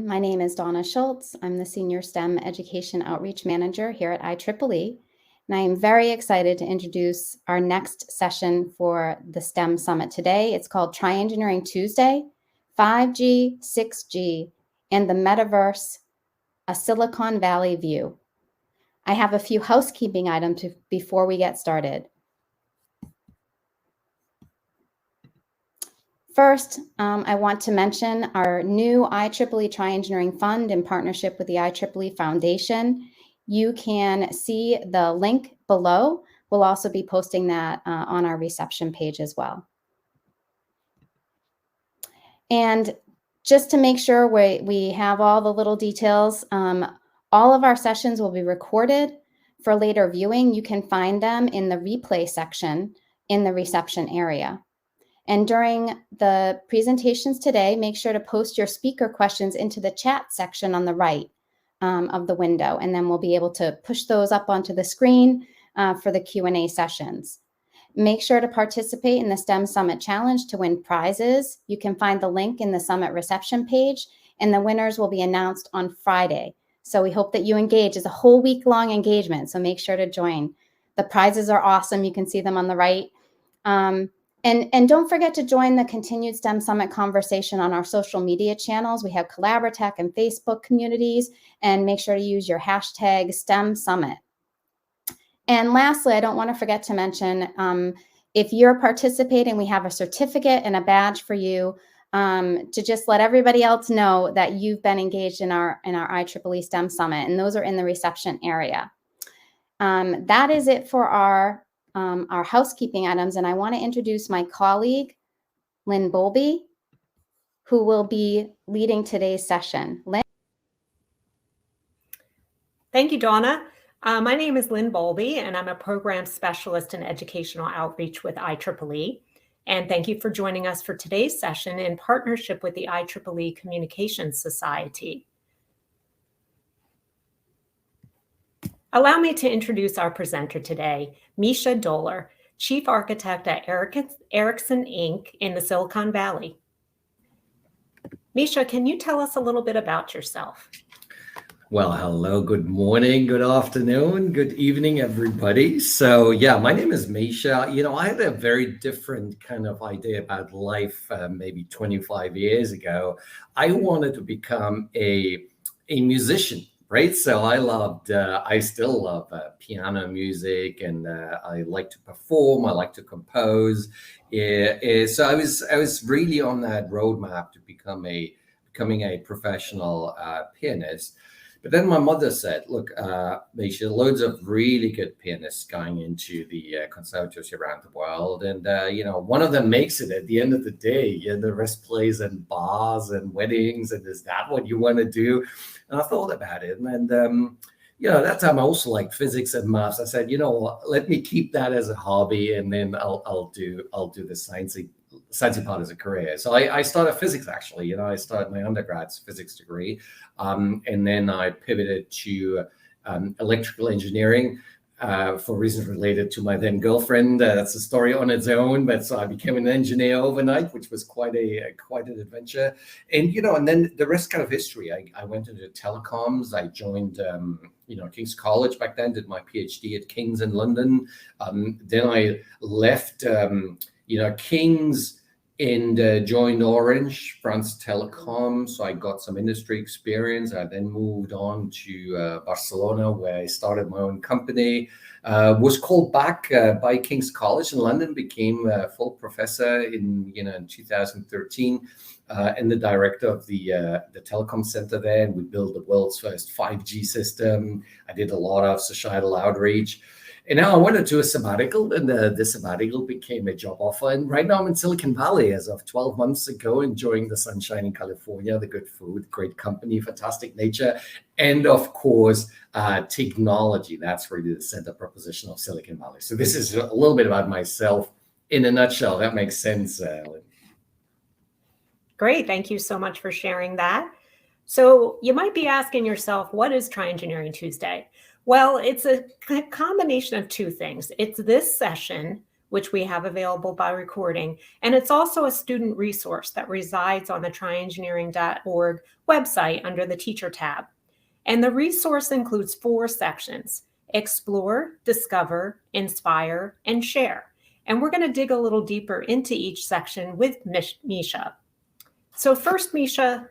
My name is Donna Schultz. I'm the Senior STEM Education Outreach Manager here at IEEE, and I am very excited to introduce our next session for the STEM Summit today. It's called TryEngineering Tuesday, 5G, 6G, and the Metaverse, a Silicon Valley View. I have a few housekeeping items before we get started. First, I want to mention our new IEEE TryEngineering Fund in partnership with the IEEE Foundation. You can see the link below. We'll also be posting that on our reception page as well. And just to make sure we have all the little details, all of our sessions will be recorded for later viewing. You can find them in the replay section in the reception area. And during the presentations today, make sure to post your speaker questions into the chat section on the right of the window, and then we'll be able to push those up onto the screen for the Q&A sessions. Make sure to participate in the STEM Summit Challenge to win prizes. You can find the link in the Summit reception page, and the winners will be announced on Friday. So we hope that you engage. It's a whole week-long engagement, so make sure to join. The prizes are awesome. You can see them on the right. And don't forget to join the continued STEM Summit conversation on our social media channels. We have Collaboratech and Facebook communities, and make sure to use your hashtag STEM Summit. And lastly, I don't want to forget to mention, if you're participating, we have a certificate and a badge for you to just let everybody else know that you've been engaged in our IEEE STEM Summit, and those are in the reception area. That is it for our housekeeping items, and I want to introduce my colleague, Lynn Bowlby, who will be leading today's session. Lynn? Thank you, Donna. My name is Lynn Bowlby, and I'm a program specialist in educational outreach with IEEE. And thank you for joining us for today's session in partnership with the IEEE Communications Society. Allow me to introduce our presenter today, Mischa Dohler, Chief Architect at Ericsson, Inc. in the Silicon Valley. Mischa, can you tell us a little bit about yourself? Well, hello, good morning, good afternoon, good evening, everybody. So yeah, my name is Mischa. You know, I had a very different kind of idea about life maybe 25 years ago. I wanted to become a musician. Right, so I still love piano music, and I like to perform. I like to compose. So I was really on that roadmap to becoming a professional pianist. But then my mother said, "Look, there's loads of really good pianists going into the conservatories around the world, and you know, one of them makes it at the end of the day. And the rest plays in bars and weddings. And is that what you want to do?" And I thought about it, and you know, that time I also liked physics and maths. I said, you know, let me keep that as a hobby, and then I'll do the sciencey part as a career. So I started physics, actually. You know, I started my undergrad's physics degree, and then I pivoted to electrical engineering for reasons related to my then girlfriend. That's a story on its own. But so I became an engineer overnight, which was quite an adventure. And you know, and then the rest kind of history. I went into telecoms. I joined you know, King's College back then. Did my PhD at King's in London. Then I left you know, King's, and joined Orange, France Telecom. So I got some industry experience. I then moved on to Barcelona, where I started my own company. Was called back by King's College in London, became a full professor in 2013, and the director of the telecom center there. And we built the world's first 5G system. I did a lot of societal outreach. And now I went into a sabbatical, and the sabbatical became a job offer. And right now I'm in Silicon Valley as of 12 months ago, enjoying the sunshine in California, the good food, great company, fantastic nature, and of course, technology. That's really the center proposition of Silicon Valley. So this is a little bit about myself in a nutshell. That makes sense, Lynn. Great. Thank you so much for sharing that. So you might be asking yourself, what is TryEngineering Tuesday? Well, it's a combination of two things. It's this session, which we have available by recording. And it's also a student resource that resides on the TryEngineering.org website under the Teacher tab. And the resource includes 4 sections: Explore, Discover, Inspire, and Share. And we're going to dig a little deeper into each section with Mischa. So first, Mischa,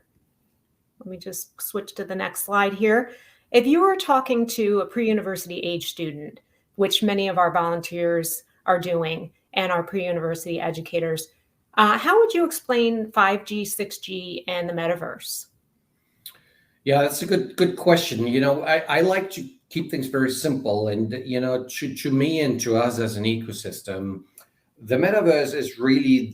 let me just switch to the next slide here. If you were talking to a pre-university age student, which many of our volunteers are doing, and our pre-university educators, how would you explain 5G, 6G, and the metaverse? Yeah, that's a good question. I like to keep things very simple. And, to me and to us as an ecosystem, the metaverse is really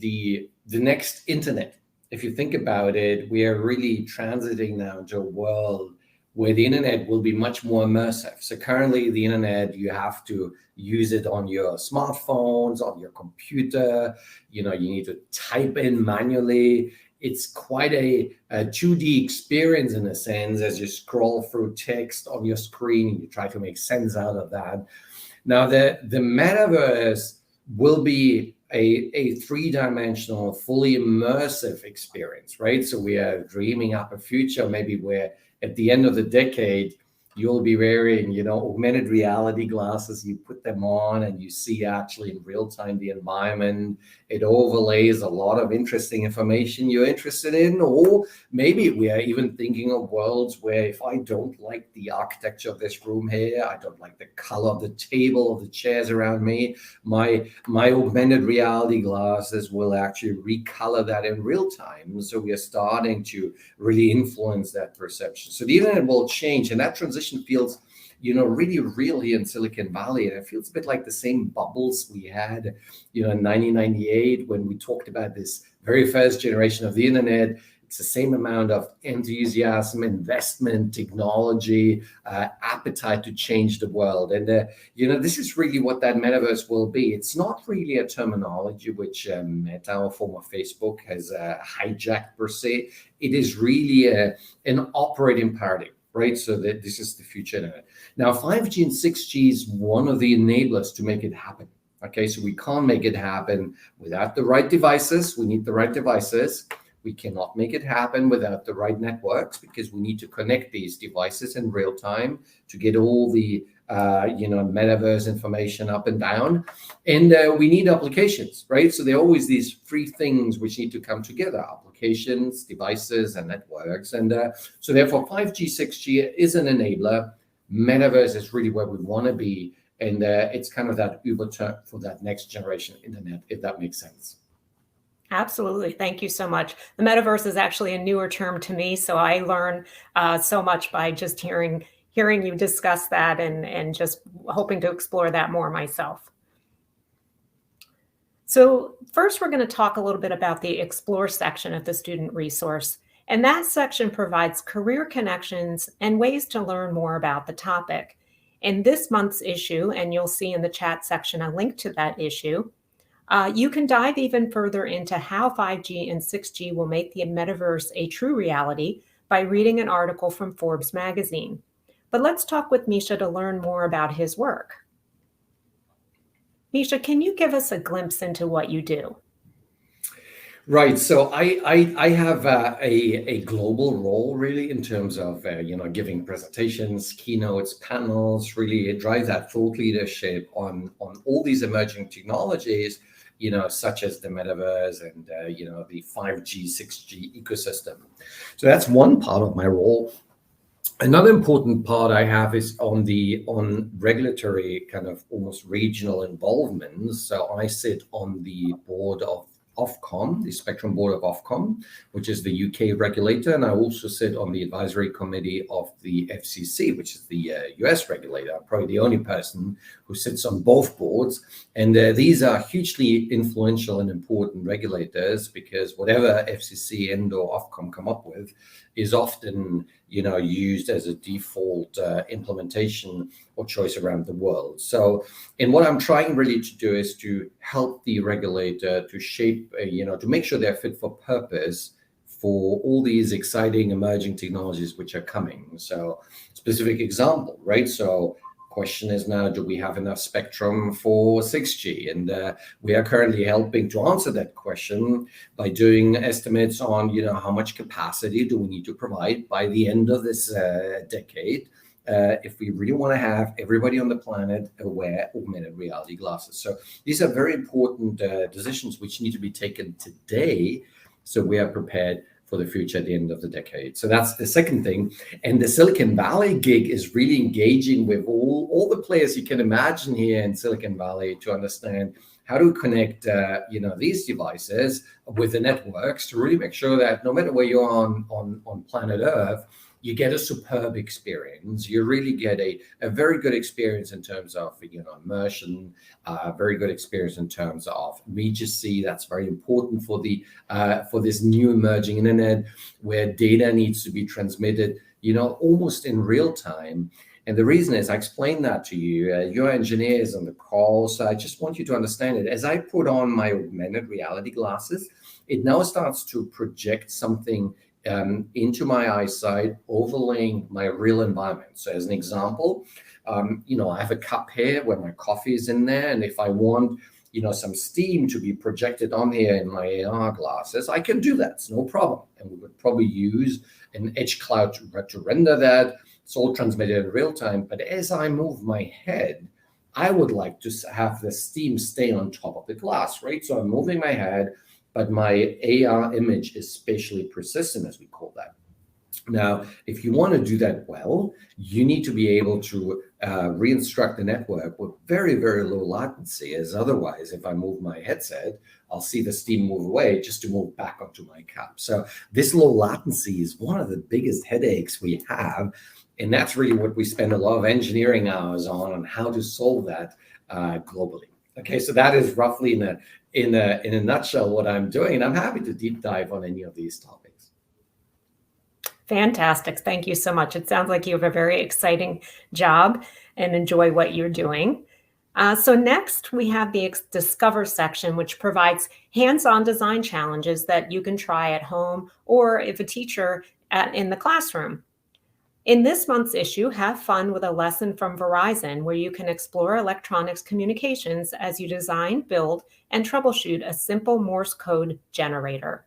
the next internet. If you think about it, we are really transiting now into a world where the internet will be much more immersive. So currently the internet, you have to use it on your smartphones, on your computer, you need to type in manually. It's quite a 2D experience in a sense as you scroll through text on your screen and you try to make sense out of that. Now, the metaverse will be a 3-dimensional, fully immersive experience, right? So we are dreaming up a future maybe where at the end of the decade, you'll be wearing, augmented reality glasses. You put them on and you see actually in real time the environment. It overlays a lot of interesting information you're interested in. Or maybe we are even thinking of worlds where if I don't like the architecture of this room here, I don't like the color of the table, of the chairs around me, my augmented reality glasses will actually recolor that in real time. So we are starting to really influence that perception. So the internet will change, and that transition feels, really real here in Silicon Valley. And it feels a bit like the same bubbles we had, in 1998 when we talked about this very first generation of the internet. It's the same amount of enthusiasm, investment, technology, appetite to change the world. And, this is really what that metaverse will be. It's not really a terminology which Meta, our former Facebook, has hijacked per se. It is really an operating paradigm. Right, so that this is the future internet. Now, 5G and 6G is one of the enablers to make it happen. Okay, so we can't make it happen without the right devices. We need the right devices. We cannot make it happen without the right networks because we need to connect these devices in real time to get all the metaverse information up and down. And we need applications, right? So there are always these 3 things which need to come together: applications, devices, and networks. And so therefore 5G, 6G is an enabler. Metaverse is really where we want to be. And it's kind of that Uber term for that next generation internet, if that makes sense. Absolutely. Thank you so much. The metaverse is actually a newer term to me, so I learn so much by just hearing you discuss that and just hoping to explore that more myself. So first, we're going to talk a little bit about the Explore section of the student resource. And that section provides career connections and ways to learn more about the topic. In this month's issue, and you'll see in the chat section a link to that issue, you can dive even further into how 5G and 6G will make the metaverse a true reality by reading an article from Forbes magazine. But let's talk with Mischa to learn more about his work. Mischa, can you give us a glimpse into what you do? Right. So I have a global role really in terms of, giving presentations, keynotes, panels, really drive that thought leadership on all these emerging technologies, such as the metaverse and, the 5G, 6G ecosystem. So that's one part of my role. Another important part I have is on regulatory kind of almost regional involvement. So I sit on the board of Ofcom, the Spectrum Board of Ofcom, which is the UK regulator, and I also sit on the advisory committee of the FCC, which is the US regulator. I'm probably the only person who sits on both boards, and these are hugely influential and important regulators because whatever FCC and/or Ofcom come up with is often, used as a default implementation or choice around the world. So, and what I'm trying really to do is to help the regulator to shape, to make sure they're fit for purpose for all these exciting emerging technologies which are coming. So, specific example, right? So, Question is now, do we have enough spectrum for 6G? And we are currently helping to answer that question by doing estimates on, how much capacity do we need to provide by the end of this decade if we really want to have everybody on the planet wear augmented reality glasses. So these are very important decisions which need to be taken today, so we are prepared for the future at the end of the decade. So that's the second thing. And the Silicon Valley gig is really engaging with all the players you can imagine here in Silicon Valley to understand how to connect these devices with the networks to really make sure that no matter where you're on planet Earth, you get a superb experience. You really get a very good experience in terms of immersion, very good experience in terms of immediacy. That's very important for this new emerging internet where data needs to be transmitted, almost in real time. And the reason is, I explained that to you. Your engineers on the call, so I just want you to understand it. As I put on my augmented reality glasses, it now starts to project something into my eyesight, overlaying my real environment. So as an example, I have a cup here where my coffee is in there, and if I want some steam to be projected on here in my AR glasses, I can do that. It's no problem. And we would probably use an edge cloud to render that. It's all transmitted in real time. But as I move my head, I would like to have the steam stay on top of the glass, right? So I'm moving my head, but my AR image is spatially persistent, as we call that. Now, if you want to do that well, you need to be able to re-instruct the network with very, very low latency, as otherwise, if I move my headset, I'll see the steam move away just to move back onto my cup. So this low latency is one of the biggest headaches we have, and that's really what we spend a lot of engineering hours on how to solve that globally. Okay, so that is roughly in a nutshell what I'm doing, and I'm happy to deep dive on any of these topics. Fantastic. Thank you so much. It sounds like you have a very exciting job and enjoy what you're doing. So next, we have the Discover section, which provides hands-on design challenges that you can try at home or if a teacher in the classroom. In this month's issue, have fun with a lesson from Verizon, where you can explore electronics communications as you design, build, and troubleshoot a simple Morse code generator.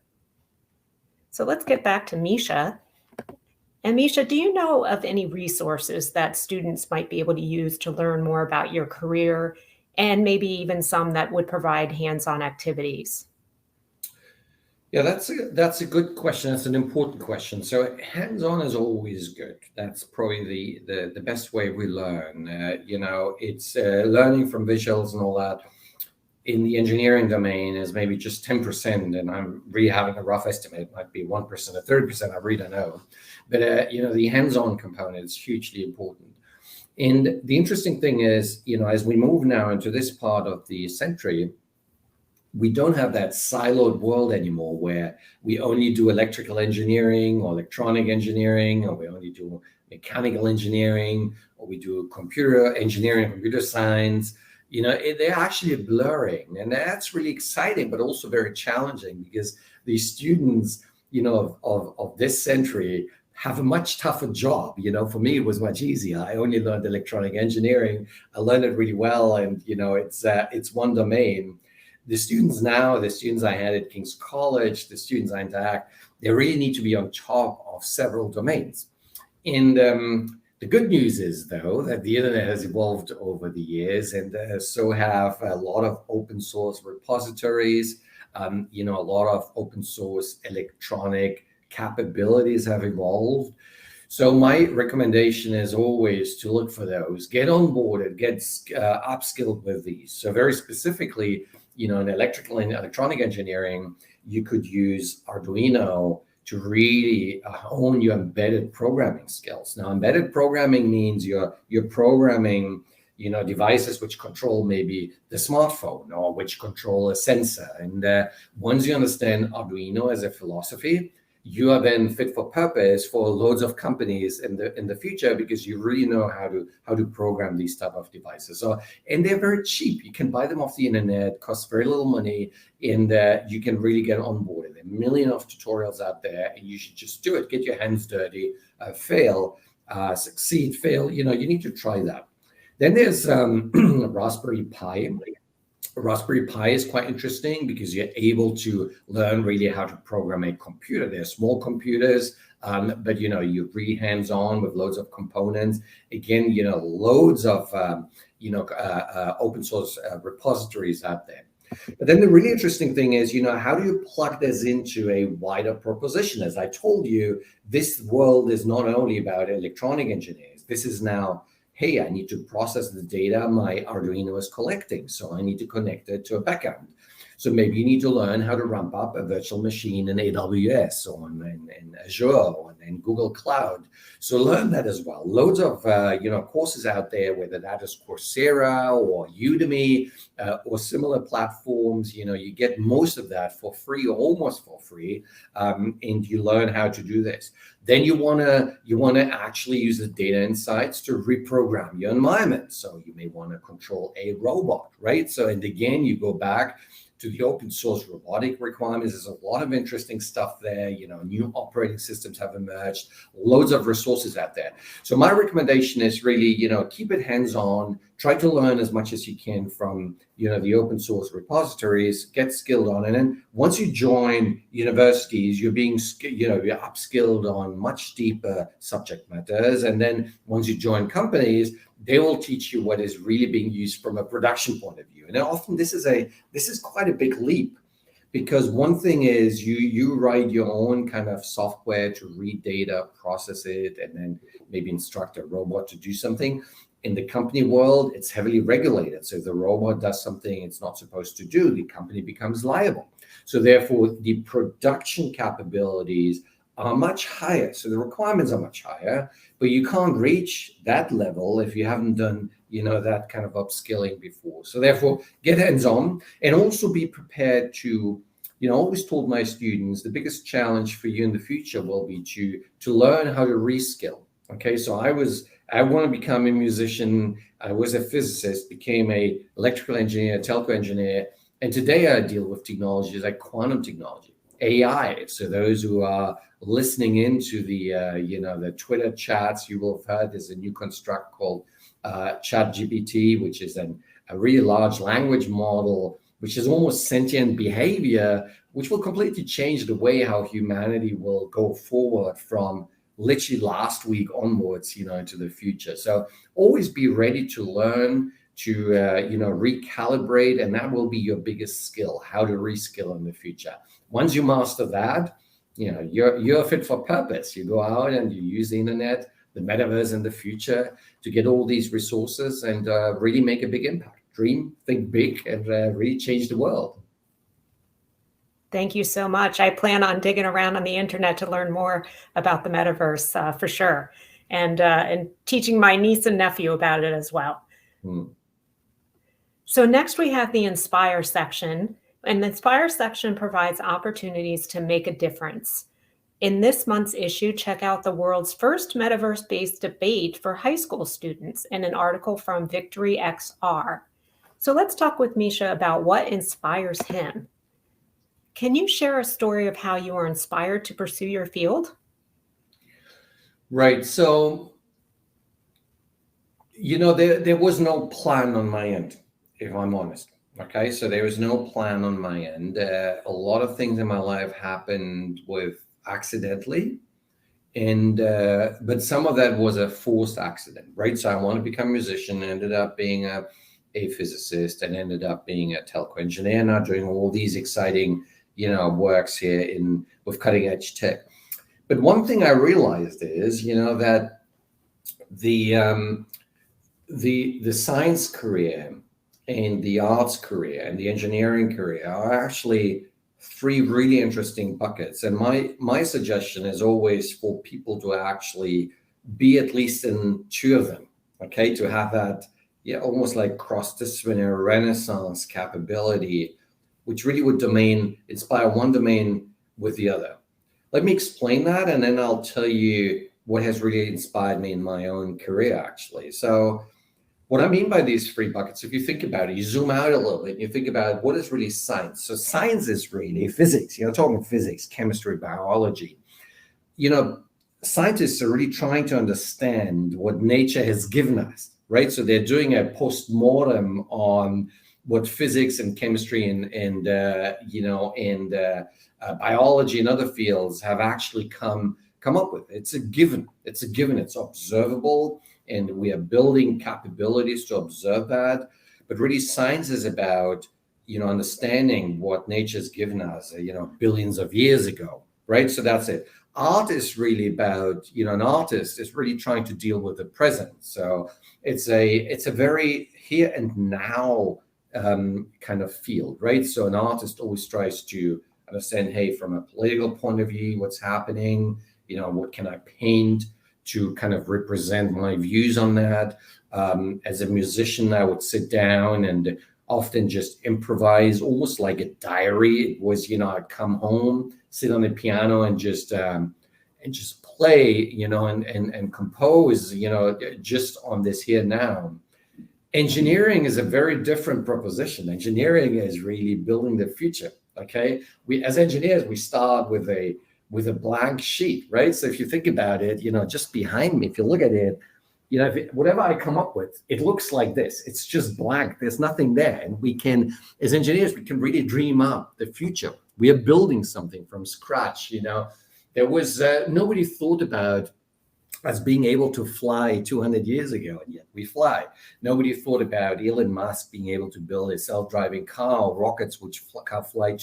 So let's get back to Mischa. And Mischa, do you know of any resources that students might be able to use to learn more about your career, and maybe even some that would provide hands-on activities? Yeah, that's a good question. That's an important question. So hands-on is always good. That's probably the best way we learn. It's learning from visuals and all that. In the engineering domain is maybe just 10%, and I'm really having a rough estimate. It might be 1% or 30%. I really don't know. But the hands-on component is hugely important. And the interesting thing is, as we move now into this part of the century, we don't have that siloed world anymore where we only do electrical engineering or electronic engineering, or we only do mechanical engineering, or we do computer engineering, computer science. They're actually blurring, and that's really exciting, but also very challenging, because these students, of this century have a much tougher job. For me, it was much easier. I only learned electronic engineering. I learned it really well, and it's one domain. The students I had at King's College, the students I interact, they really need to be on top of several domains. And the good news is, though, that the internet has evolved over the years, and so have a lot of open source repositories. A lot of open source electronic capabilities have evolved. So my recommendation is always to look for those, get onboarded, get upskilled with these. So very specifically, in electrical and electronic engineering, you could use Arduino to really hone your embedded programming skills. Now, embedded programming means you're programming, devices which control maybe the smartphone or which control a sensor. And once you understand Arduino as a philosophy, you are then fit for purpose for loads of companies in the future, because you really know how to program these type of devices. And they're very cheap. You can buy them off the internet, costs very little money, and you can really get onboarded. There are a million of tutorials out there, and you should just do it. Get your hands dirty, fail, succeed, fail. You need to try that. Then there's Raspberry Pi. Raspberry Pi is quite interesting because you're able to learn really how to program a computer. They're small computers, but you're really hands-on with loads of components. Again, loads of open source repositories out there. But then the really interesting thing is, how do you plug this into a wider proposition? As I told you, this world is not only about electronic engineers. This is now, hey, I need to process the data my Arduino is collecting, so I need to connect it to a backend. So maybe you need to learn how to ramp up a virtual machine in AWS or in Azure or in Google Cloud. So learn that as well. Loads of courses out there, whether that is Coursera or Udemy or similar platforms. You get most of that for free or almost for free, and you learn how to do this. Then you want to actually use the data insights to reprogram your environment. So you may want to control a robot, right? So, and again, you go back to the open source robotic requirements. There's a lot of interesting stuff there. New operating systems have emerged, loads of resources out there. So my recommendation is really, keep it hands-on, try to learn as much as you can from, the open source repositories, get skilled on it. And then once you join universities, you're being, you're upskilled on much deeper subject matters. And then once you join companies, they will teach you what is really being used from a production point of view. And often this is quite a big leap, because one thing is you write your own kind of software to read data, process it, and then maybe instruct a robot to do something. In the company world, it's heavily regulated. So if the robot does something it's not supposed to do, the company becomes liable. So therefore, the production capabilities are much higher. So the requirements are much higher, but you can't reach that level if you haven't done, that kind of upskilling before. So therefore, get hands-on and also be prepared to, I always told my students, the biggest challenge for you in the future will be to learn how to reskill. Okay, so I want to become a musician. I was a physicist, became a electrical engineer, telco engineer, and today I deal with technologies like quantum technology, AI. So those who are listening into the Twitter chats, you will have heard there's a new construct called ChatGPT, which is a really large language model, which is almost sentient behavior, which will completely change the way how humanity will go forward from literally last week onwards, into the future. So always be ready to learn, to recalibrate, and that will be your biggest skill, how to reskill in the future. Once you master that, you're fit for purpose. You go out and you use the internet, the metaverse in the future to get all these resources and really make a big impact. Dream, think big, and really change the world. Thank you so much. I plan on digging around on the internet to learn more about the metaverse for sure, and teaching my niece and nephew about it as well. So next we have the Inspire section, and the Inspire section provides opportunities to make a difference. In this month's issue, check out the world's first metaverse-based debate for high school students and an article from Victory XR. So let's talk with Mischa about what inspires him. Can you share a story of how you were inspired to pursue your field? Right. So, there was no plan on my end, if I'm honest. Okay. So there was no plan on my end. A lot of things in my life happened accidentally. But some of that was a forced accident, right? So I wanted to become a musician, ended up being a physicist, and ended up being a telco engineer, now doing all these exciting works here with cutting edge tech. But one thing I realized is, that the science career and the arts career and the engineering career are actually three really interesting buckets. And my suggestion is always for people to actually be at least in two of them, okay? To have that, almost like cross-disciplinary renaissance capability, which really would inspire one domain with the other. Let me explain that, and then I'll tell you what has really inspired me in my own career, actually. So what I mean by these three buckets, if you think about it, you zoom out a little bit, and you think about what is really science. So science is really physics, talking physics, chemistry, biology. scientists are really trying to understand what nature has given us, right? So they're doing a post-mortem on what physics and chemistry and biology and other fields have actually come up with. It's a given. It's a given. It's observable, and we are building capabilities to observe that. But really, science is about understanding what nature's given us, billions of years ago, right? So that's it. Art is really about, an artist is really trying to deal with the present. So it's a very here and now kind of field, right? So an artist always tries to understand, hey, from a political point of view, what's happening, what can I paint to kind of represent my views on that. As a musician, I would sit down and often just improvise, almost like a diary. It was, I'd come home, sit on the piano and just play, and compose, just on this here now. Engineering is a very different proposition. Engineering is really building the future. Okay, we as engineers, we start with a blank sheet, right? So if you think about it, just behind me, if you look at it, whatever I come up with, it looks like this. It's just blank. There's nothing there. And we can, as engineers, we can really dream up the future. We are building something from scratch. There was nobody thought about us being able to fly 200 years ago, and yet we fly. Nobody thought about Elon Musk being able to build a self-driving car or rockets which can fly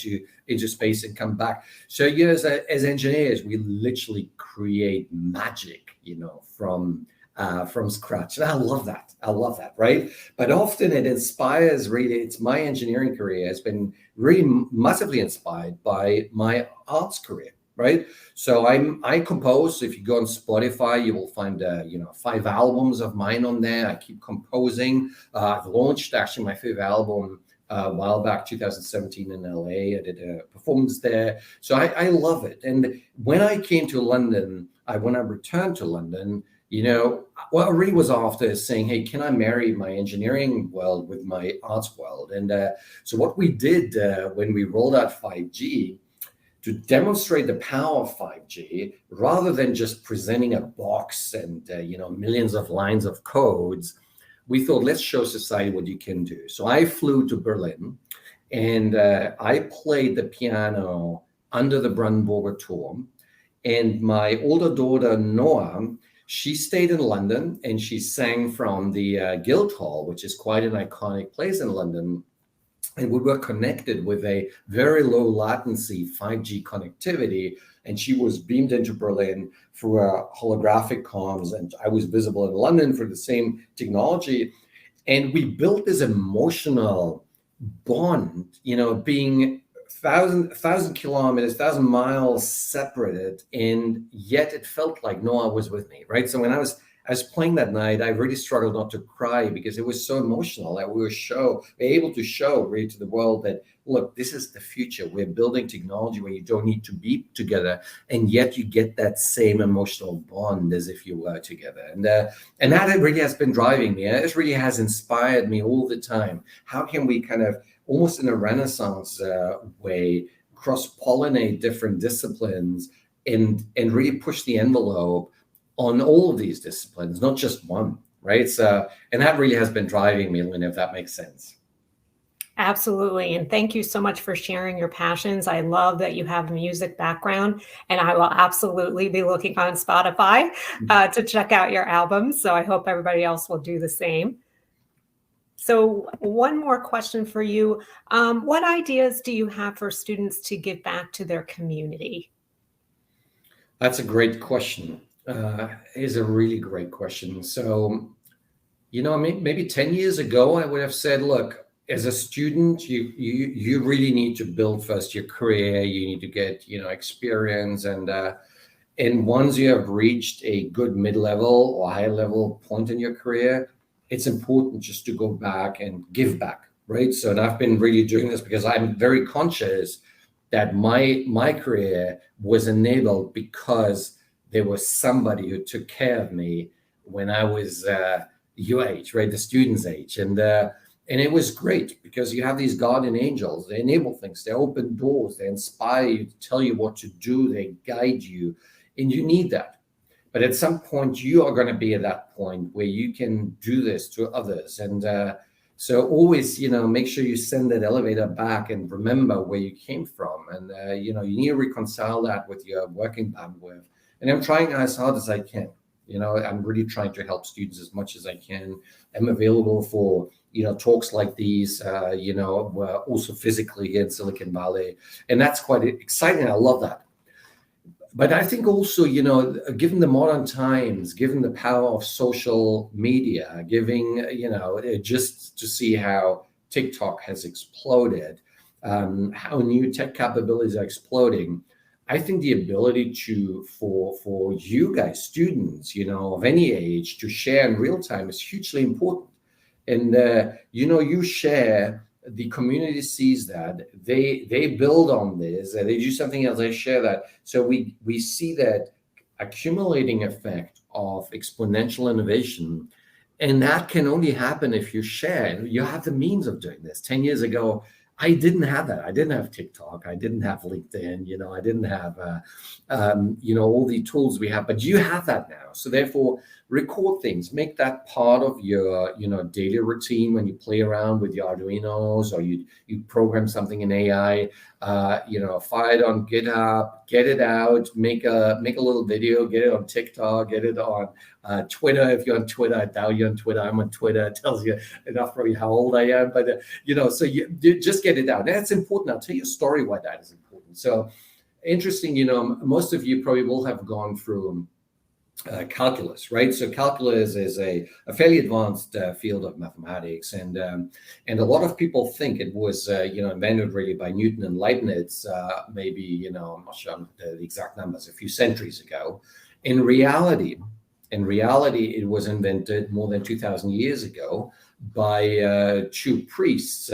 into space and come back. So as engineers, we literally create magic, from scratch. And I love that, right? But often it inspires, really, it's my engineering career has been really massively inspired by my arts career, right? So I compose. If you go on Spotify, you will find 5 albums of mine on there. I keep composing. I've launched actually my 5th album a while back, 2017 in LA. I did a performance there. So I love it. And when I came to London, when I returned to London, what I really was after is saying, hey, can I marry my engineering world with my arts world? And so what we did when we rolled out 5G, to demonstrate the power of 5G, rather than just presenting a box and millions of lines of codes, we thought, let's show society what you can do. So I flew to Berlin, and I played the piano under the Brandenburger Tor. And my older daughter, Noah, she stayed in London, and she sang from the Guildhall, which is quite an iconic place in London. And we were connected with a very low latency 5G connectivity. And she was beamed into Berlin through a holographic comms. And I was visible in London for the same technology. And we built this emotional bond, being 1,000 kilometers, 1,000 miles separated. And yet it felt like Noah was with me, right? So when I was playing that night, I really struggled not to cry because it was so emotional that we were able to show really to the world that, look, this is the future. We're building technology where you don't need to be together, and yet you get that same emotional bond as if you were together. And that really has been driving me. It really has inspired me all the time. How can we kind of, almost in a Renaissance way, cross-pollinate different disciplines and really push the envelope on all of these disciplines, not just one, right? So, and that really has been driving me, Lynn, if that makes sense. Absolutely. And thank you so much for sharing your passions. I love that you have a music background, and I will absolutely be looking on Spotify to check out your albums. So I hope everybody else will do the same. So one more question for you. What ideas do you have for students to give back to their community? That's a great question. Is a really great question. So, maybe 10 years ago, I would have said, look, as a student, you really need to build first your career. You need to get, experience. And once you have reached a good mid-level or high-level point in your career, it's important just to go back and give back, right? So, and I've been really doing this because I'm very conscious that my career was enabled because there was somebody who took care of me when I was your age, right? The student's age. And it was great because you have these guardian angels. They enable things. They open doors. They inspire you, to tell you what to do. They guide you. And you need that. But at some point, you are going to be at that point where you can do this to others. And so always, make sure you send that elevator back and remember where you came from. And, you need to reconcile that with your working bandwidth. And I'm trying as hard as I can. I'm really trying to help students as much as I can. I'm available for, talks like these, also physically here in Silicon Valley. And that's quite exciting. I love that. But I think also, given the modern times, given the power of social media, just to see how TikTok has exploded, how new tech capabilities are exploding, I think the ability for you guys, students, of any age, to share in real time is hugely important. And, you share, the community sees that, they build on this, they do something else, they share that. So we see that accumulating effect of exponential innovation. And that can only happen if you share. You have the means of doing this. 10 years ago, I didn't have that. I didn't have TikTok. I didn't have LinkedIn. I didn't have, all the tools we have. But you have that now. So therefore, record things. Make that part of your, daily routine when you play around with your Arduinos, or you program something in AI. Fire it on GitHub, get it out, make a little video, get it on TikTok, get it on Twitter. If you're on Twitter, I doubt you're on Twitter. I'm on Twitter. It tells you enough probably how old I am. But, so you just get it out. That's important. I'll tell you a story why that is important. So interesting, most of you probably will have gone through calculus, right? So calculus is a fairly advanced field of mathematics, and a lot of people think it was invented really by Newton and Leibniz, maybe I'm not sure the exact numbers, a few centuries ago. In reality, it was invented more than 2,000 years ago by two priests,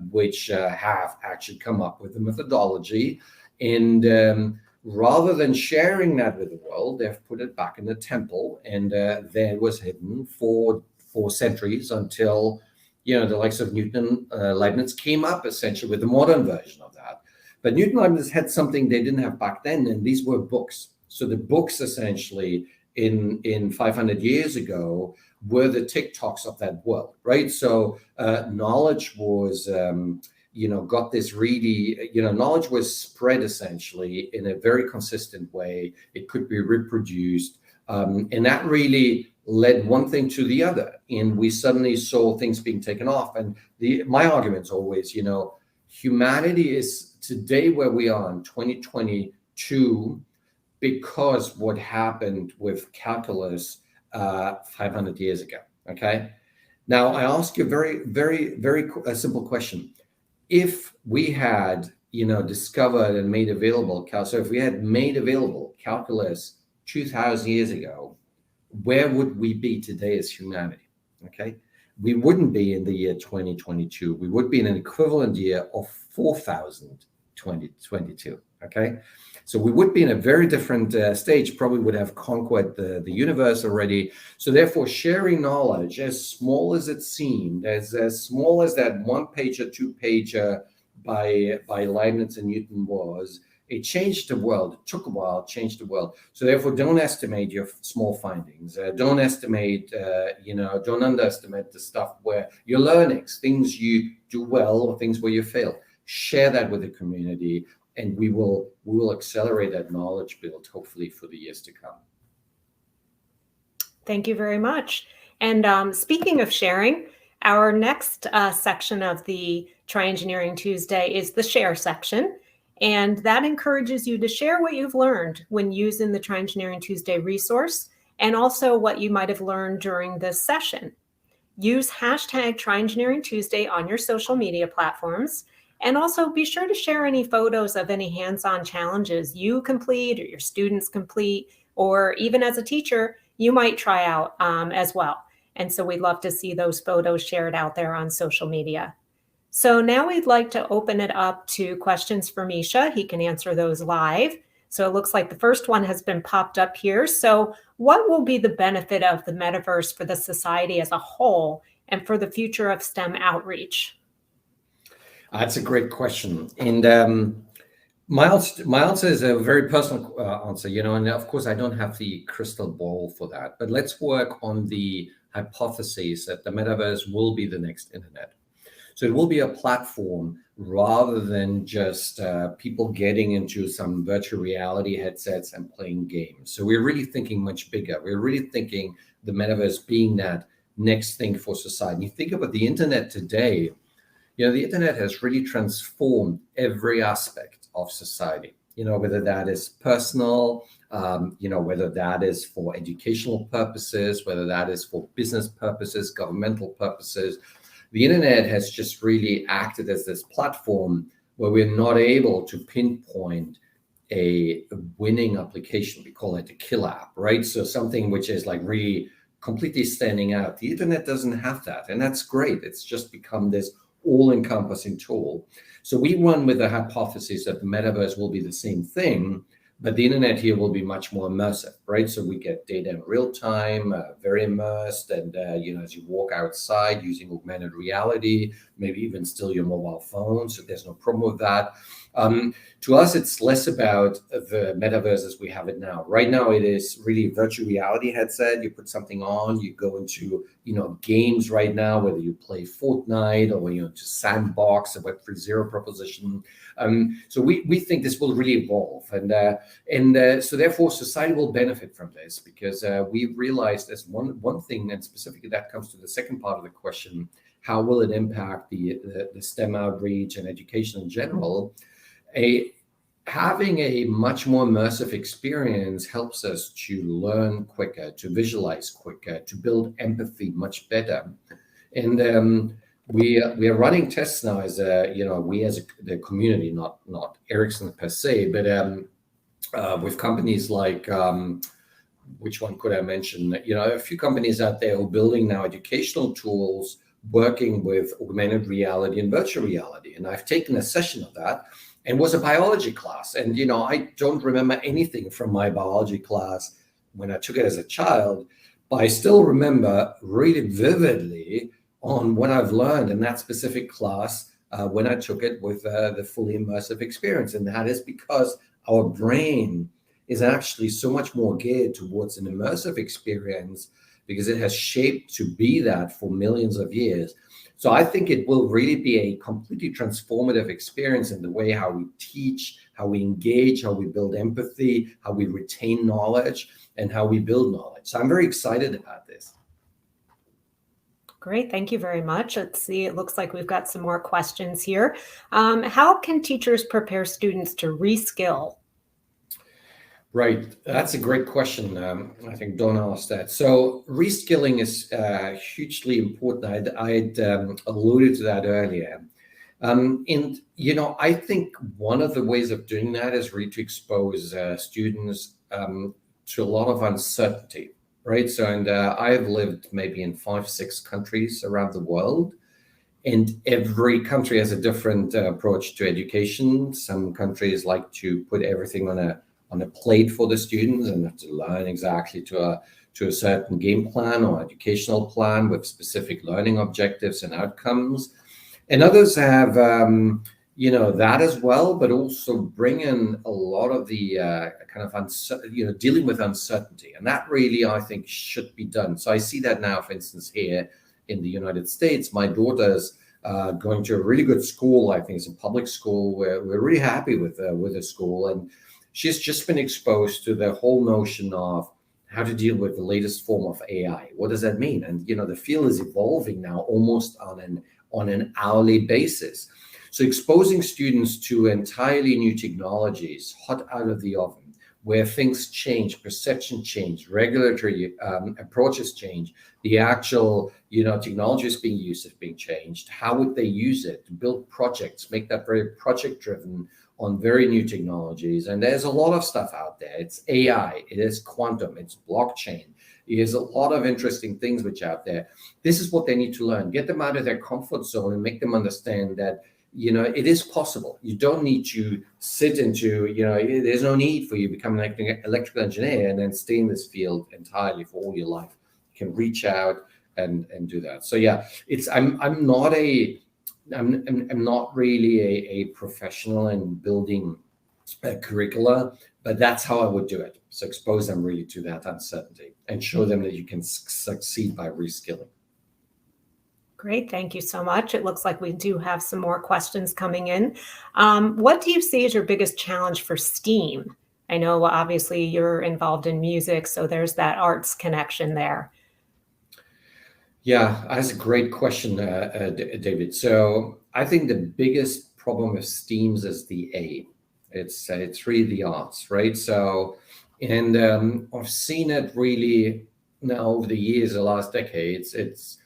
which have actually come up with the methodology. And rather than sharing that with the world, they've put it back in the temple, and there it was hidden for centuries until, the likes of Newton, Leibniz came up essentially with the modern version of that. But Newton and Leibniz had something they didn't have back then, and these were books. So the books essentially in 500 years ago were the TikToks of that world, right? So knowledge was got this really, knowledge was spread essentially in a very consistent way. It could be reproduced. And that really led one thing to the other. And we suddenly saw things being taken off. And my argument is always, humanity is today where we are in 2022 because what happened with calculus 500 years ago, okay? Now, I ask you a very, very, very simple question. If we had, discovered and made available so if we had made available calculus 2,000 years ago, where would we be today as humanity? Okay, we wouldn't be in the year 2022. We would be in an equivalent year of 4,022. Okay, so we would be in a very different stage. Probably would have conquered the universe already. So therefore, sharing knowledge, as small as it seemed, as small as that one-pager, two-pager by Leibniz and Newton was, it changed the world. It took a while, changed the world. So therefore, don't estimate your small findings. Don't estimate, don't underestimate the stuff where your learnings, things you do well or things where you fail. Share that with the community, and we will accelerate that knowledge build, hopefully, for the years to come. Thank you very much. And speaking of sharing, our next section of the TryEngineering Tuesday is the share section. And that encourages you to share what you've learned when using the TryEngineering Tuesday resource, and also what you might have learned during this session. Use hashtag TryEngineering Tuesday on your social media platforms. And also be sure to share any photos of any hands-on challenges you complete or your students complete, or even as a teacher, you might try out as well. And so we'd love to see those photos shared out there on social media. So now we'd like to open it up to questions for Mischa. He can answer those live. So it looks like the first one has been popped up here. So what will be the benefit of the metaverse for the society as a whole and for the future of STEM outreach? That's a great question. And My answer is a very personal answer, and of course I don't have the crystal ball for that. But let's work on the hypothesis that the metaverse will be the next internet. So it will be a platform rather than just people getting into some virtual reality headsets and playing games. So we're really thinking much bigger. We're really thinking the metaverse being that next thing for society. You think about the internet today, the internet has really transformed every aspect of society, whether that is personal, whether that is for educational purposes, whether that is for business purposes, governmental purposes. The internet has just really acted as this platform where we're not able to pinpoint a winning application. We call it a killer app, right? So something which is like really completely standing out. The internet doesn't have that, and that's great. It's just become this all-encompassing tool. So we run with the hypothesis that the metaverse will be the same thing, but the internet here will be much more immersive, right? So we get data in real time, very immersed, and as you walk outside using augmented reality, maybe even still your mobile phone, so there's no problem with that. To us, it's less about the metaverse as we have it now. Right now, it is really a virtual reality headset. You put something on, you go into games right now, whether you play Fortnite or to Sandbox, a Web 3.0 proposition. So we think this will really evolve, and so therefore society will benefit from this, because we realized as one thing, and specifically that comes to the second part of the question: how will it impact the STEM outreach and education in general? Having a much more immersive experience helps us to learn quicker, to visualize quicker, to build empathy much better. And we are running tests now as the community, not Ericsson per se, but with companies like which one could I mention? A few companies out there who are building now educational tools working with augmented reality and virtual reality. And I've taken a session of that, and was a biology class. And, I don't remember anything from my biology class when I took it as a child, but I still remember really vividly on what I've learned in that specific class when I took it with the fully immersive experience. And that is because our brain is actually so much more geared towards an immersive experience, because it has shaped to be that for millions of years. So I think it will really be a completely transformative experience in the way how we teach, how we engage, how we build empathy, how we retain knowledge, and how we build knowledge. So I'm very excited about this. Great, thank you very much. Let's see, it looks like we've got some more questions here. How can teachers prepare students to reskill? Right, that's a great question. I think Donna asked that. So reskilling is hugely important. I'd alluded to that earlier. And, I think one of the ways of doing that is really to expose students to a lot of uncertainty, right? So, and I've lived maybe in 5-6 countries around the world, and every country has a different approach to education. Some countries like to put everything on a plate for the students and have to learn exactly to a certain game plan or educational plan with specific learning objectives and outcomes. And others have, that as well, but also bring in a lot of the kind of, dealing with uncertainty. And that really, I think, should be done. So I see that now, for instance, here in the United States. My daughter's going to a really good school. I think it's a public school. We're really happy with the school. And she's just been exposed to the whole notion of how to deal with the latest form of AI. What does that mean? And, the field is evolving now almost on an hourly basis. So exposing students to entirely new technologies, hot out of the oven, where things change, perception change, regulatory approaches change, the actual, technologies being used is being changed. How would they use it to build projects, make that very project-driven on very new technologies? And there's a lot of stuff out there. It's AI, it is quantum, it's blockchain. There's a lot of interesting things which are out there. This is what they need to learn. Get them out of their comfort zone and make them understand that, it is possible. You don't need to sit into, there's no need for you to become an electrical engineer and then stay in this field entirely for all your life. You can reach out and do that. So yeah, I'm not really a professional in building curricula, but that's how I would do it. So expose them really to that uncertainty and show them that you can succeed by reskilling. Great, thank you so much. It looks like we do have some more questions coming in. What do you see as your biggest challenge for STEAM? I know obviously you're involved in music, so there's that arts connection there. Yeah, that's a great question, David. So I think the biggest problem with STEAMs is the A. It's really the arts, right? So, and I've seen it really now over the years, the last decades. It's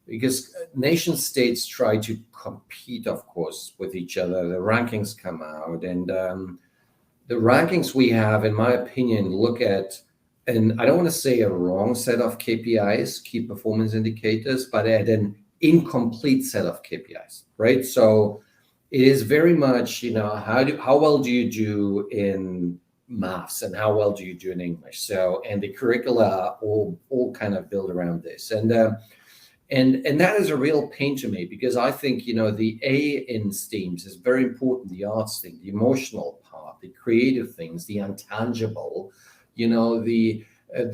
because nation states try to compete, of course, with each other. The rankings come out, and the rankings we have, in my opinion, look at, and I don't want to say a wrong set of KPIs, key performance indicators, but at an incomplete set of KPIs, right? So it is very much, how well do you do in maths and how well do you do in English? So, and the curricula all kind of build around this. And that is a real pain to me, because I think, the A in STEAMs is very important. The arts thing, the emotional part, the creative things, the intangible, the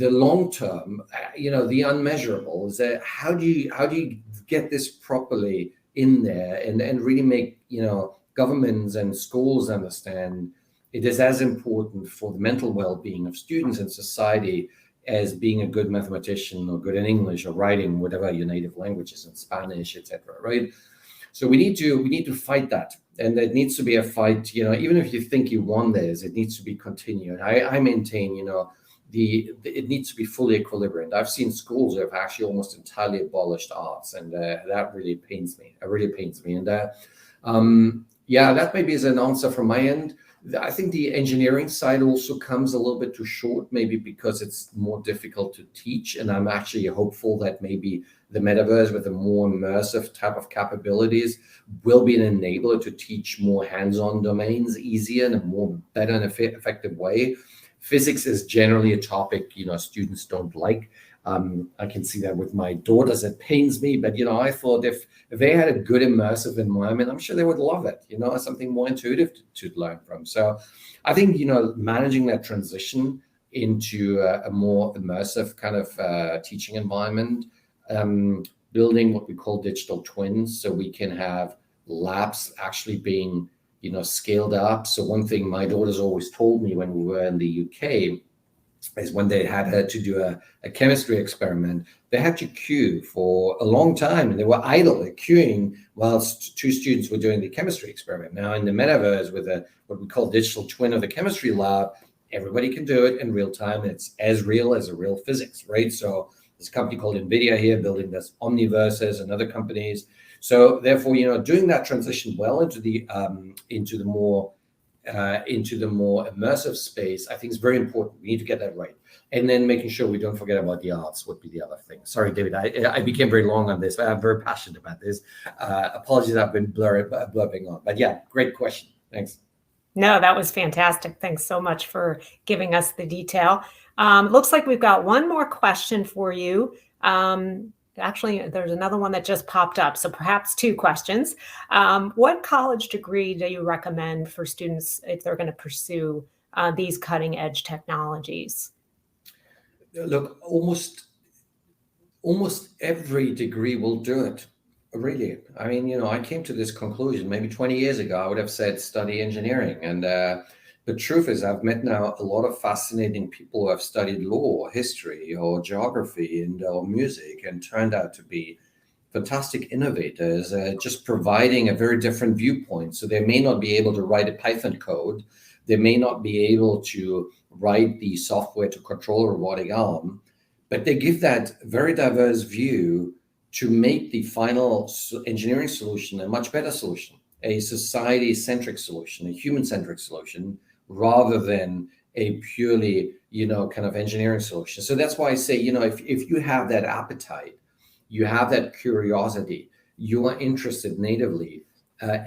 long term, the unmeasurables. How do you get this properly in there and really make, governments and schools understand it is as important for the mental well-being of students and society as being a good mathematician or good in English or writing, whatever your native language is, in Spanish, etc. Right? So we need to fight that, and it needs to be a fight. Even if you think you won this, it needs to be continued. I maintain, it needs to be fully equilibrium. I've seen schools that have actually almost entirely abolished arts, and that really pains me. It really pains me. And that maybe is an answer from my end. I think the engineering side also comes a little bit too short, maybe because it's more difficult to teach. And I'm actually hopeful that maybe the metaverse, with a more immersive type of capabilities, will be an enabler to teach more hands-on domains easier in a more better and effective way. Physics is generally a topic, students don't like. I can see that with my daughters. It pains me, but I thought if they had a good immersive environment, I'm sure they would love it. Something more intuitive to learn from. So I think managing that transition into a more immersive kind of teaching environment, building what we call digital twins, so we can have labs actually being scaled up. So one thing my daughters always told me when we were in the UK is when they had to do a chemistry experiment, they had to queue for a long time, and they were idle, queuing whilst two students were doing the chemistry experiment. Now in the metaverse, with what we call digital twin of the chemistry lab, everybody can do it in real time. And it's as real as a real physics, right? So there's a company called NVIDIA here building this Omniverses and other companies. So therefore, doing that transition well into the more immersive space, I think is very important. We need to get that right. And then making sure we don't forget about the arts would be the other thing. Sorry, David, I became very long on this, but I'm very passionate about this. Apologies, I've been blurbing on. But yeah, great question. Thanks. No, that was fantastic. Thanks so much for giving us the detail. Looks like we've got one more question for you. Actually, there's another one that just popped up, so perhaps two questions. What college degree do you recommend for students if they're going to pursue these cutting edge technologies? Look, almost every degree will do it, really. I mean, I came to this conclusion maybe 20 years ago. I would have said study engineering. And the truth is, I've met now a lot of fascinating people who have studied law, history, or geography, or music, and turned out to be fantastic innovators, just providing a very different viewpoint. So they may not be able to write a Python code. They may not be able to write the software to control a robotic arm, but they give that very diverse view to make the final engineering solution a much better solution, a society-centric solution, a human-centric solution, rather than a purely, kind of engineering solution. So that's why I say, if you have that appetite, you have that curiosity, you are interested natively,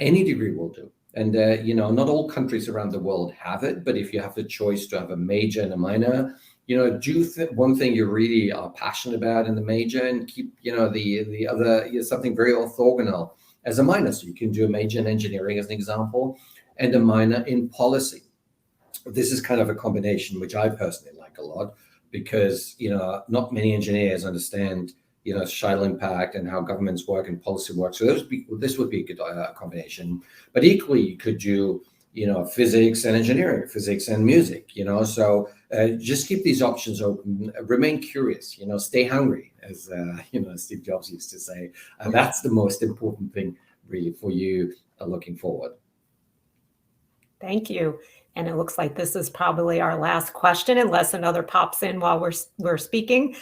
any degree will do. And, not all countries around the world have it, but if you have the choice to have a major and a minor, do one thing you really are passionate about in the major, and keep, the other, something very orthogonal as a minor. So you can do a major in engineering as an example, and a minor in policy. this is kind of a combination which I personally like a lot, because not many engineers understand societal impact and how governments work and policy works. So this would be a good combination. But equally, you could do physics and engineering, physics and music. So just keep these options open. Remain curious. Stay hungry, as Steve Jobs used to say. And that's the most important thing, really, for you looking forward. Thank you. And it looks like this is probably our last question, unless another pops in while we're speaking.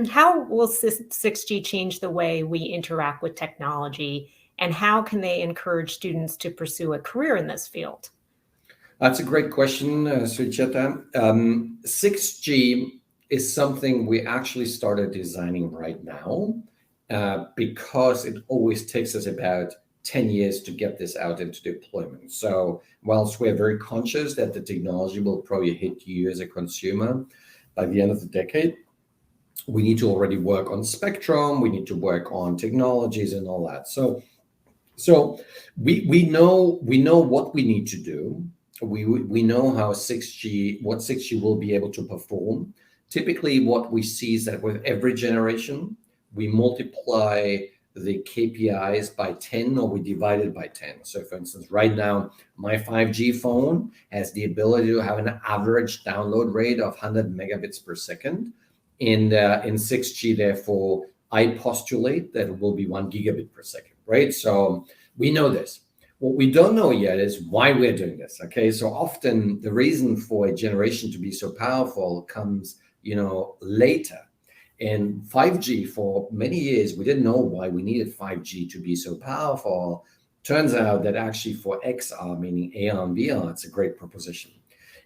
How will 6G change the way we interact with technology, and how can they encourage students to pursue a career in this field? That's a great question, Sucheta. 6G is something we actually started designing right now because it always takes us about 10 years to get this out into deployment. So whilst we're very conscious that the technology will probably hit you as a consumer by the end of the decade, we need to already work on spectrum, we need to work on technologies and all that. So we know what we need to do. We know how what 6G will be able to perform. Typically, what we see is that with every generation, we multiply the KPIs by 10, or we divide it by 10. So for instance, right now, my 5G phone has the ability to have an average download rate of 100 megabits per second. In 6G, therefore, I postulate that it will be 1 gigabit per second, right? So we know this. What we don't know yet is why we're doing this, okay? So often the reason for a generation to be so powerful comes, later. In 5G, for many years, we didn't know why we needed 5G to be so powerful. Turns out that actually for XR, meaning AR and VR, it's a great proposition.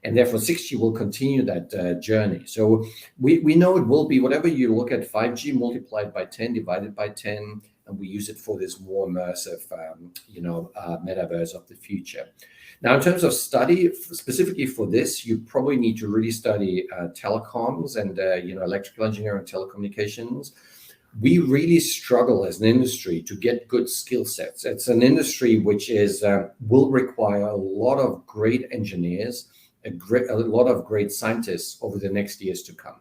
And therefore, 6G will continue that journey. So we know it will be whatever you look at 5G multiplied by 10, divided by 10, and we use it for this more immersive, metaverse of the future. Now, in terms of study, specifically for this, you probably need to really study telecoms and electrical engineering and telecommunications. We really struggle as an industry to get good skill sets. It's an industry which will require a lot of great engineers, a lot of great scientists over the next years to come.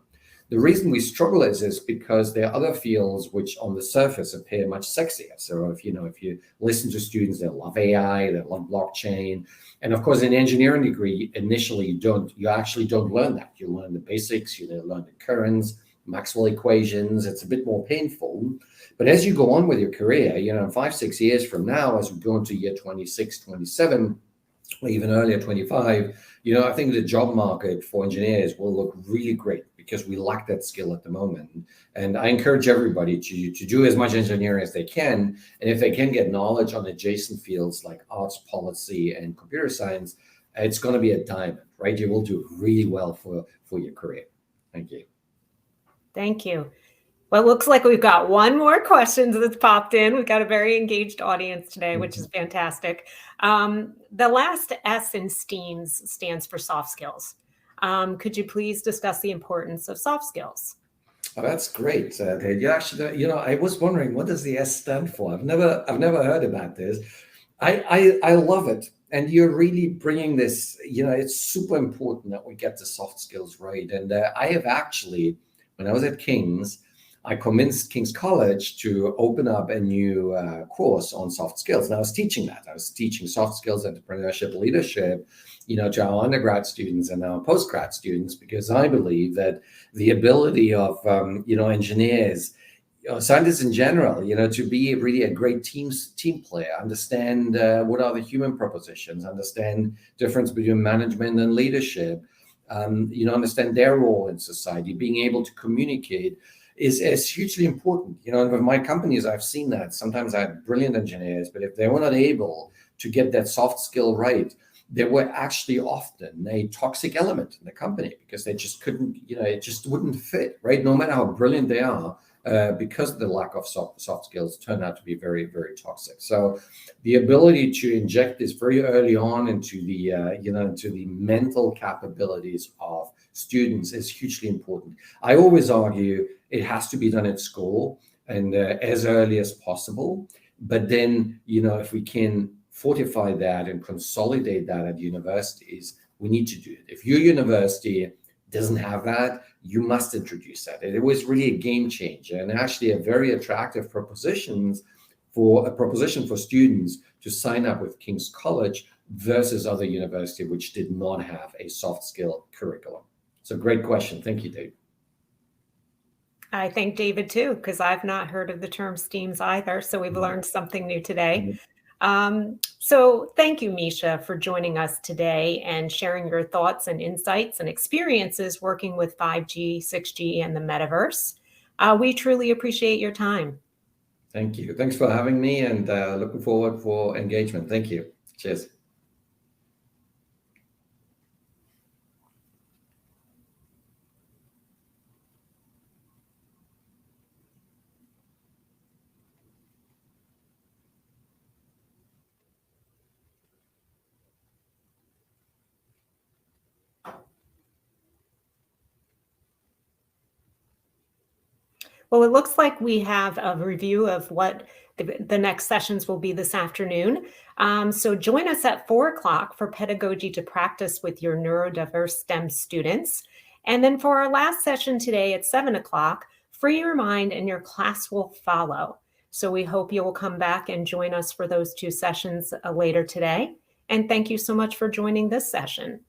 The reason we struggle is because there are other fields which on the surface appear much sexier. So if you listen to students, they love AI, they love blockchain. And of course, in an engineering degree, initially you actually don't learn that. You learn the basics, you learn the currents, Maxwell equations. It's a bit more painful. But as you go on with your career, 5-6 years from now, as we go into year 26, 27, or even earlier, 25, I think the job market for engineers will look really great because we lack that skill at the moment. And I encourage everybody to do as much engineering as they can. And if they can get knowledge on adjacent fields like arts, policy, and computer science, it's going to be a diamond, right? You will do really well for your career. Thank you. Thank you. Well, it looks like we've got one more question that's popped in. We've got a very engaged audience today, which is fantastic. The last S in STEAMS stands for soft skills. Could you please discuss the importance of soft skills? Oh, that's great. I was wondering, what does the S stand for? I've never heard about this. I love it. And you're really bringing this, it's super important that we get the soft skills right. And I have actually, when I was at King's, I convinced King's College to open up a new course on soft skills. And I was teaching that. I was teaching soft skills, entrepreneurship, leadership, to our undergrad students and our postgrad students, because I believe that the ability of, engineers, scientists in general, to be really a great team player, understand what are the human propositions, understand difference between management and leadership, understand their role in society, being able to communicate is hugely important. And with my companies, I've seen that. Sometimes I have brilliant engineers, but if they were not able to get that soft skill right, there were actually often a toxic element in the company because they just couldn't, it just wouldn't fit, right? No matter how brilliant they are, because of the lack of soft skills turn out to be very, very toxic. So the ability to inject this very early on into the, into the mental capabilities of students is hugely important. I always argue it has to be done at school and as early as possible. But then, if we can fortify that and consolidate that at universities, we need to do it. If your university doesn't have that, you must introduce that. It was really a game changer and actually a very attractive proposition for students to sign up with King's College versus other universities which did not have a soft skill curriculum. So great question. Thank you, Dave. I thank David too, because I've not heard of the term STEAMs either. So we've learned something new today. So thank you, Mischa, for joining us today and sharing your thoughts and insights and experiences working with 5G, 6G, and the Metaverse. We truly appreciate your time. Thank you. Thanks for having me, and looking forward for engagement. Thank you. Cheers. Well, it looks like we have a review of what the next sessions will be this afternoon. So join us at 4 o'clock for Pedagogy to Practice with your neurodiverse STEM students. And then for our last session today at 7 o'clock, Free Your Mind and Your Class Will Follow. So we hope you will come back and join us for those 2 sessions later today. And thank you so much for joining this session.